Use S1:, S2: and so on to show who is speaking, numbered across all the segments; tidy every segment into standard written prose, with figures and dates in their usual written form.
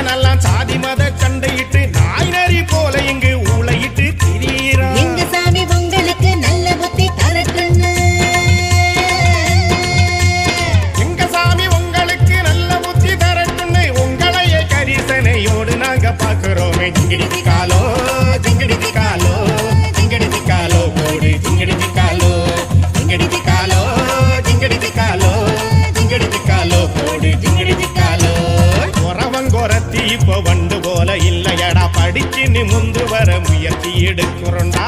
S1: மனுஷனெல்லாம் சாதி மத சண்டையிட்டு நாய் நரி போல இங்கு ஊளையிட்டு திரியிறான்.
S2: எங்க சாமி உங்களுக்கு நல்ல புத்தி தரட்டுன்னு,
S1: எங்க சாமி உங்களுக்கு நல்ல புத்தி தரட்டுன்னு உங்களையே கரிசனையோடு நாங்க பாக்குறோமே. ஜிங்கிடி காலோ ஜிங்கிடி காலோ ஜிங்கிடி காலோ போடு ஜிங்கிடி காலோ ஜிங்கிடி காலோ ஜிங்கிடி காலோ ஜிங்கிடி காலோ போடு ஜிங்கிடி காலோ. குறவங்கொரத்தி இப்ப வண்டு போல இல்லையடா, படிச்சு நிமிந்து வர முயற்சி எடுக்கிறோண்டா.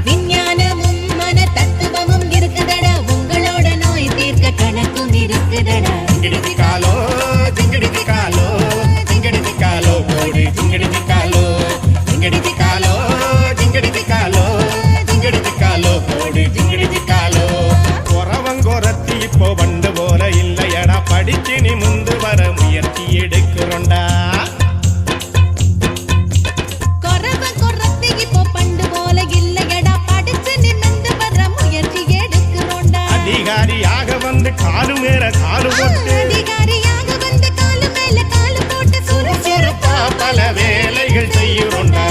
S2: விஞ்ஞானமும் மன தத்துவமும் இருக்குதடா, உங்களோட நோய் தீர்க்க கணக்கும் இருக்குதடா.
S1: ஜிங்கிடி காலோ ஜிங்கிடி காலோ ஜிங்கிடி காலோ போடு ஜிங்கிடி காலோ ஜிங்கிடி காலோ ஜிங்கிடி காலோ ஜிங்கிடி காலோ போடு ஜிங்கிடி காலோ. குறவங்கொரத்தி இப்போ வண்டு போல இல்லையடா, படிச்சு நிமிந்து வர முயற்சி எடுக்கிறோண்டா.
S2: கொரத்தி இப்போ பண்டு போல இல்லையடா, படிச்சு நிமிந்து வர முயற்சி எடுக்கிறோண்டா.
S1: அதிகாரியாக வந்து காலு மேல காலு போட்டு
S2: அதிகாரியாக வந்து காலு மேல காலு போட்டு
S1: சுறுசுறுப்பா பல வேலைகள் செய்யுறோண்டா.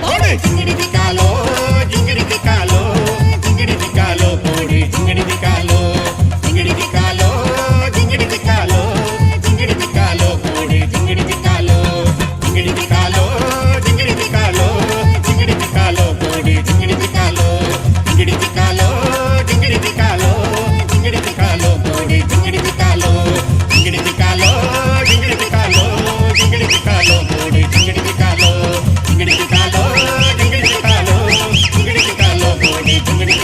S2: போடு ஜிங்கிடி
S1: காலோ ஜிங்கிடி காலோ ஜிங்கிடி காலோ போடு ஜிங்கிடி காலோ ஜிங்கிடி காலோ ஜிங்கிடி காலோ ஜிங்கிடி காலோ போடு ஜிங்கிடி காலோ ஜிங்கிடி காலோ ஜிங்கிடி காலோ ஜிங்கிடி காலோ போடு ஜிங்கிடி காலோ ஜிங்கிடி காலோ ஜிங்கிடி காலோ ஜிங்கிடி காலோ போடு ஜிங்கிடி காலோ ஜிங்கிடி காலோ ஜிங்கிடி காலோ ஜிங்கிடி காலோ போடு ஜிங்கிடி காலோ ஜிங்கிடி காலோ ஜிங்கிடி காலோ ஜிங்கிடி காலோ போடு ஜிங்கிடி